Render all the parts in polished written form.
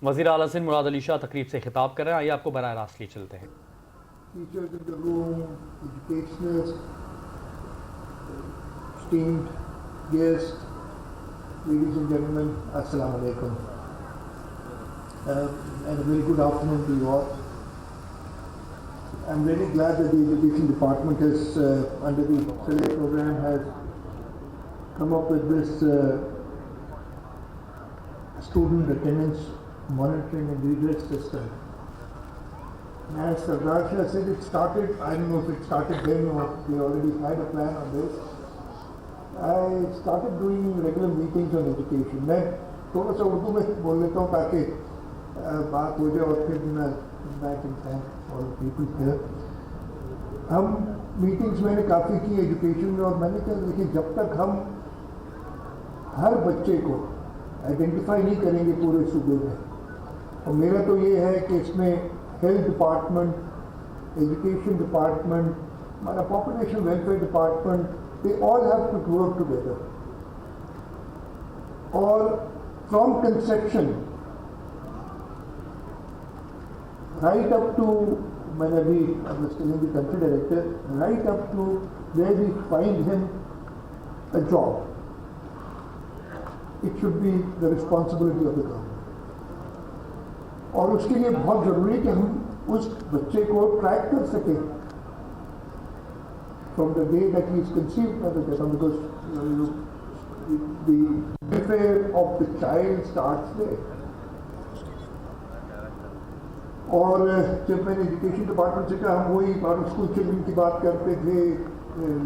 وزیر اعلیٰ سندھ مراد علی شاہ تقریب سے خطاب کر رہے ہیں، آئیے آپ کو براہ راست لیے چلتے ہیں۔ Teachers in the room, educationists, esteemed guests, ladies and gentlemen, Assalamu alaikum. And a very good afternoon to you all. I'm really glad that the Education Department has, under the SELECT program, has come up with this student attendance monitoring and redress system. As Sardar Shah said, it started, I don't know if it started then or they already had a plan on this. I started doing regular meetings on education. میں تھوڑا سا اردو میں بول لیتا ہوں تاکہ بات ہو جائے اور پھر میں back and thank all people here. ہم میٹنگس میں نے کافی کی ایجوکیشن میں، اور میں نے کہا دیکھیں جب تک ہم ہر بچے کو آئیڈینٹیفائی نہیں کریں گے پورے صوبے میں، اور میرا تو یہ ہے کہ اس میں ہیلتھ ڈپارٹمنٹ، ایجوکیشن ڈپارٹمنٹ، ہمارا population welfare department, they all have to work together. اور from conception right up to, میں نے ابھی country director, right up to where we find him a job, it should be the responsibility of the government. اور اس کے لیے بہت ضروری ہے کہ ہم اس بچے کو ٹریک کر سکیں from the day that he is conceived by the parent, because the welfare of the child starts there. اور جب میں نے ایجوکیشن ڈپارٹمنٹ سے کہا، ہم وہی آؤٹ اسکول چلڈرن کی بات کرتے تھے،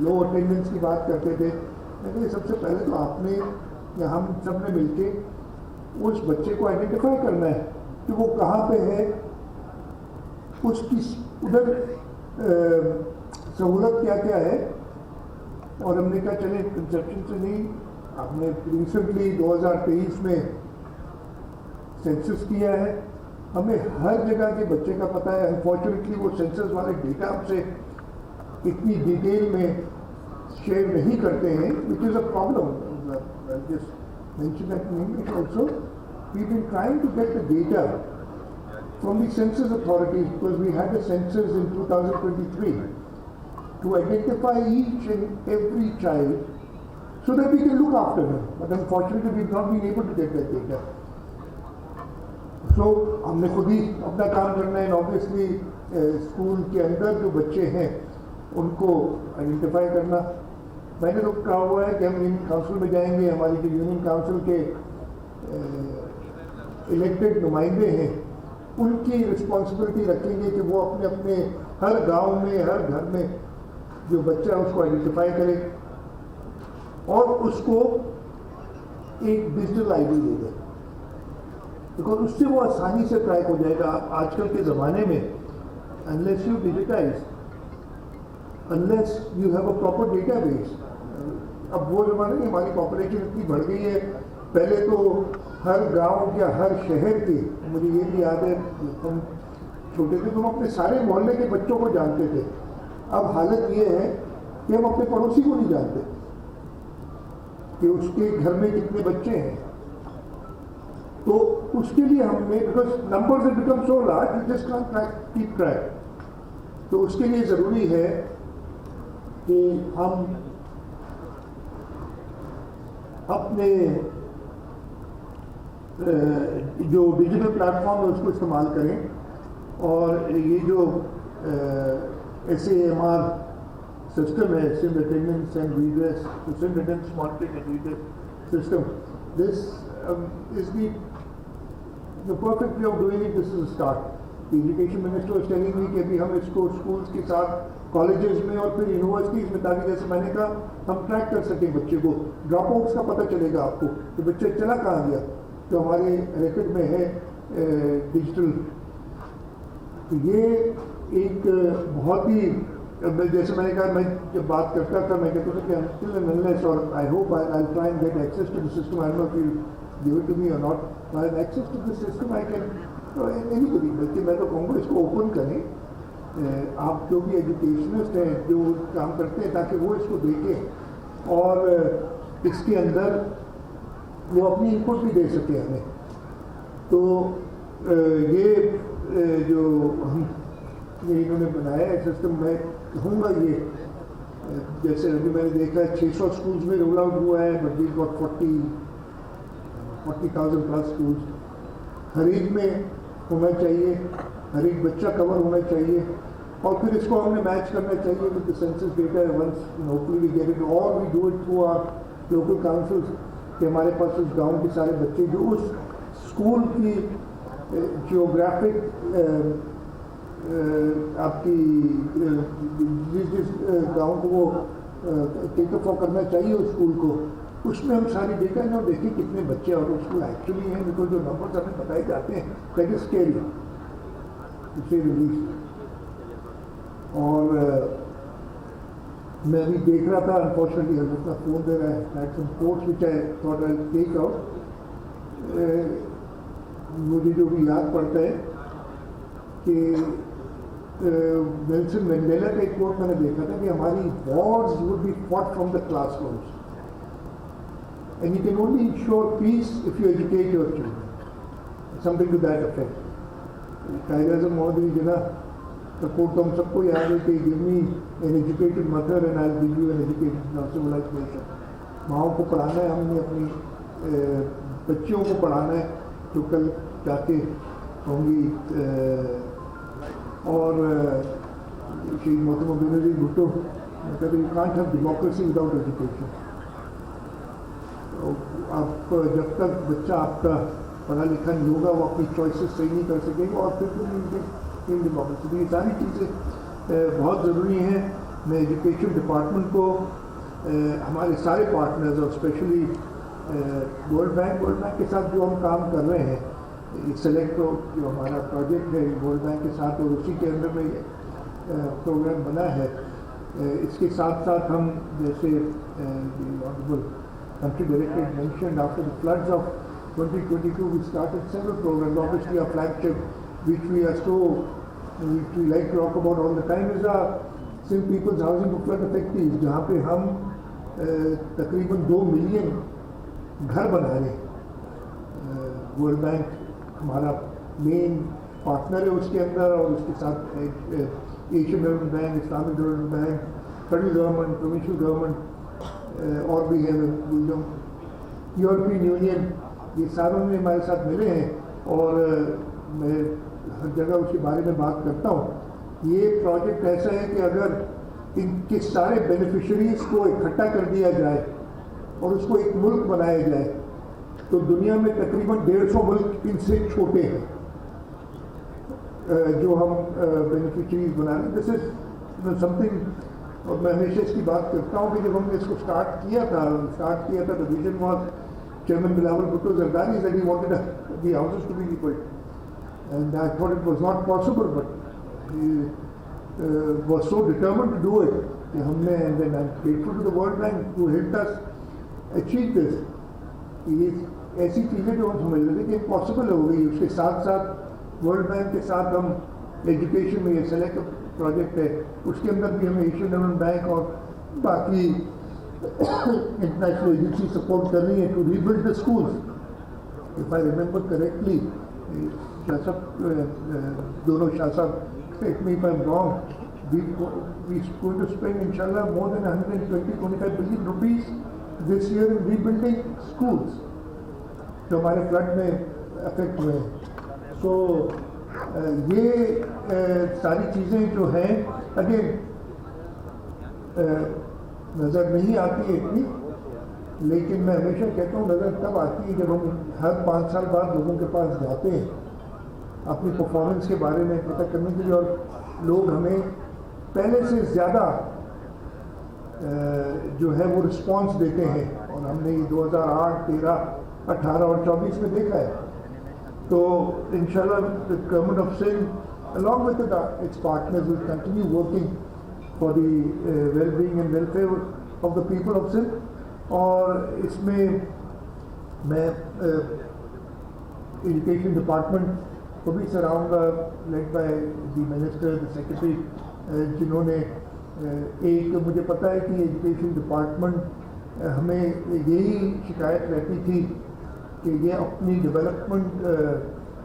لو اٹینڈنس کی بات کرتے تھے، میں نے سب سے پہلے تو آپ نے یا ہم سب نے مل کے اس بچے کو آئیڈینٹیفائی کرنا ہے کہ وہ کہاں پہ ہے، اس کی ادھر سہولت کیا کیا ہے. اور ہم نے کہا چلے کنسیپشن سے نہیں، آپ نے ریسنٹلی 2023 میں سینسس کیا ہے، ہمیں ہر جگہ کے بچے کا پتہ ہے. انفارچونیٹلی وہ سینسس والے ڈیٹا ہم سے اتنی ڈیٹیل میں شیئر نہیں کرتے ہیں، which is a problem. Just mention that in English also. We've been trying to get the data from the census authorities, because we had the census in 2023 to identify each and every child so that we can look after them. But unfortunately, we've not been able to get that data. So, ہم نے خود ہی اپنا کام کرنا ہے. obviously school کے اندر جو بچے ہیں ان کو آئیڈینٹیفائی کرنا. میں نے تو کہا ہوا ہے کہ ہم یونین کاؤنسل میں جائیں گے، ہماری جو یونین کاؤنسل کے الیکٹڈ نمائندے ہیں ان کی رسپانسبلٹی رکھیں گے کہ وہ اپنے اپنے ہر گاؤں میں، ہر گھر میں جو بچہ ہے اس کو آئیڈینٹیفائی کرے اور اس کو ایک ڈیجیٹل آئی ڈی دے دے، بیکاز اس سے وہ آسانی سے ٹریک ہو جائے گا. آج کل کے زمانے میں unless you digitise, unless you have a proper data base. اب وہ زمانہ نہیں، ہماری پاپولیشن اتنی بڑھ گئی ہے. پہلے تو ہر گاؤں یا ہر شہر کے، مجھے یہ بھی یاد ہے ہم چھوٹے تھے تو ہم اپنے سارے محلے کے بچوں کو جانتے تھے. اب حالت یہ ہے کہ ہم اپنے پڑوسی کو نہیں جانتے کہ اس کے گھر میں کتنے بچے ہیں. تو اس کے لیے ہم نے، because numbers have become so large you just can't keep track. تو اس کے لیے ضروری ہے کہ ہم اپنے جو ڈیجیٹل پلیٹ فارم ہے اس کو استعمال کریں. اور یہ جو SAMR سسٹم ہے، Sindh attendance and redress, Sindh attendance monitoring and redress system, this is the perfect way of doing it. This is a start. The education minister was telling me کہ ابھی ہم اس کو اسکولس کے ساتھ کالجز میں اور پھر یونیورسٹیز میں، تاکہ جیسے میں نے کہا ہم ٹریک کر سکیں بچے کو. ڈراپ آؤٹس کا پتہ چلے گا آپ کو کہ بچہ چلا کہاں گیا، جو ہمارے ریکارڈ میں ہے ڈیجیٹل. تو یہ ایک بہت ہی، جیسے میں نے کہا، میں جب بات کرتا تھا میں کہتا تھا کہ until and unless, اور I hope I'll try and get access to the system. I don't know if you'll give it to me or not. I have access to the system. I can, anybody, بلکہ میں تو کہوں گا اس کو open کریں. آپ جو بھی educationist ہیں جو کام کرتے ہیں، تاکہ وہ اس کو دیکھیں اور اس کے اندر وہ اپنی انپٹ بھی دے سکے ہمیں. تو یہ جو ہم یہ انہوں نے بنایا ہے سسٹم، میں کہوں گا یہ جیسے ابھی میں نے دیکھا ہے 600 اسکولس میں رول آؤٹ ہوا ہے، but we got 40,000 plus schools. ہر ایک میں ہونا چاہیے، ہر ایک بچہ کور ہونا چاہیے، اور پھر اس کو ہم نے میچ کرنا چاہیے with the census data once hopefully we get it, اور we do it through our local councils, کہ ہمارے پاس اس گاؤں کے سارے بچے جو اس اسکول کی جیوگرافک آپ کی جس گاؤں کو وہ ٹیک اپ کرنا چاہیے اس اسکول کو، اس میں ہم ساری ڈیٹا ہیں اور دیکھیں کتنے بچے اور اسکول ایکچولی ہیں، بیکاز جو نمبرز ہمیں بتائے جاتے ہیں دیٹ از اسکیری اسے ریلیز. اور میں ابھی دیکھ رہا تھا، انفارچونیٹلی حضرت کا فون دے رہا ہے، like some quotes which I thought I take out. مجھے جو بھی یاد پڑتا ہے کہ نیلسن مینڈیلا کا ایک کوٹ میں نے دیکھا تھا کہ ہماری wars would be fought from the classrooms, and you can only ensure peace if you educate your children, something to that effect. Quaid Azam محمد جناح کا کوٹ تو ہم سب کو یاد ہے کہ give me an educated mother and I will give you an educated civilised nation. ماؤں کو پڑھانا ہے ہم نے، اپنی بچیوں کو پڑھانا ہے جو کل جا کے ہوں گی. اور شہید محترمہ بینظیر بھٹو کہتے ہیں you can't have democracy without education. آپ جب تک بچہ آپ کا پڑھا لکھا نہیں ہوگا وہ اپنی چوائسیز صحیح نہیں کر سکے گا، اور پھر ڈیموکریسی. یہ ساری چیزیں بہت ضروری ہیں. میں ایجوکیشن ڈپارٹمنٹ کو ہمارے سارے پارٹنرز اور اسپیشلی ورلڈ بینک کے ساتھ جو ہم کام کر رہے ہیں، سلیکٹ جو ہمارا پروجیکٹ ہے ورلڈ بینک کے ساتھ، اور اسی کے اندر میں پروگرام بنا ہے، اس کے ساتھ ساتھ ہم جیسے honourable country director mentioned after the floods of 2022 we started several programs. Obviously our flagship which we like to talk about all the time is our Sindh People's Housing for Flood Affectees, جہاں پہ ہم تقریباً 2 million گھر بنا رہے ہیں. World bank ہمارا مین partner ہے اس کے اندر، اور اس کے ساتھ Asian development bank, Islamic development bank, federal government, provincial government, اور بھی ہے یورپین یونین. یہ ساروں نے ہمارے ساتھ ملے ہیں، اور میں ہر جگہ اس کے بارے میں بات کرتا ہوں. یہ پروجیکٹ ایسا ہے کہ اگر ان کے سارے بینیفیشریز کو اکٹھا کر دیا جائے اور اس کو ایک ملک بنایا جائے تو دنیا میں تقریباً 150 ملک ان سے چھوٹے ہیں جو ہم بینیفیشریز بنا رہے ہیں. دس از سم تھنگ، اور میں ہمیشہ اس کی بات کرتا ہوں کہ جب ہم نے اس کو اسٹارٹ کیا تھا تو vision was Chairman Bilawal Bhutto Zardari said he wanted the houses to be equal, and I thought it was not possible, but he was so determined to do it کہ ہم نے, and then I'm grateful to the World Bank who helped us achieve this. یہ ایسی چیزیں جو ہم سمجھ رہے تھے کہ امپاسبل ہو گئی. اس کے ساتھ ساتھ ورلڈ بینک کے ساتھ ہم ایجوکیشن میں یہ سلیکٹ پروجیکٹ ہے، اس کے اندر بھی ہمیں ایشین ڈیولپمنٹ بینک اور باقی انٹرنیشنل ایجنسی سپورٹ کر رہی ہے to rebuild the schools. If I remember correctly, Shah sahib دونوں شاہ صاحب correct me if I'm wrong, we're going to spend inshallah more than 125 billion rupees this year in rebuilding schools جو ہمارے flood میں effect ہوئے ہیں. سو یہ ساری چیزیں جو ہیں اگین نظر نہیں آتی ہے اتنی، لیکن میں ہمیشہ کہتا ہوں نظر تب آتی ہے جب ہم ہر 5 سال بعد لوگوں کے پاس جاتے ہیں اپنی پرفارمنس کے بارے میں پتہ کرنے کے لیے، اور لوگ ہمیں پہلے سے زیادہ جو ہے وہ رسپانس دیتے ہیں. اور ہم نے یہ 2008, 13, 18 اور 24 میں دیکھا ہے. تو انشاءاللہ the government of Sindh along with its partners will continue working for the well-being and welfare of the people of Sindh. اور اس میں ایجوکیشن ڈپارٹمنٹ کو بھی سراؤں گا led by the minister, the secretary, جنہوں نے ایک مجھے پتہ ہے کہ ایجوکیشن ڈپارٹمنٹ ہمیں یہی شکایت رہتی تھی کہ یہ اپنی development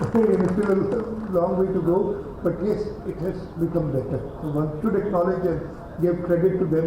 still a long way to go, but yes, it has become better. So one should acknowledge and give credit to them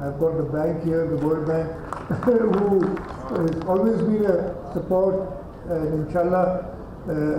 I've got the bank here, the World Bank, who has always been a support, and inshallah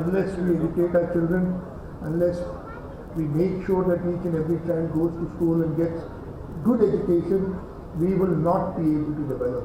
unless we educate our children, unless we make sure that each and every child goes to school and gets good education, we will not be able to develop.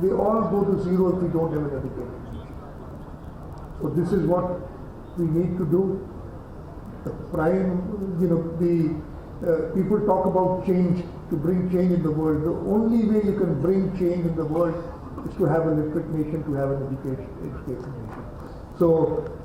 they all go to zero if we don't have an education. So this is what we need to do. The prime, people talk about change, to bring change in the world. The only way you can bring change in the world is to have a literate nation, to have an educated nation. So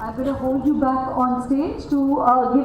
I'm going to hold you back on stage to give.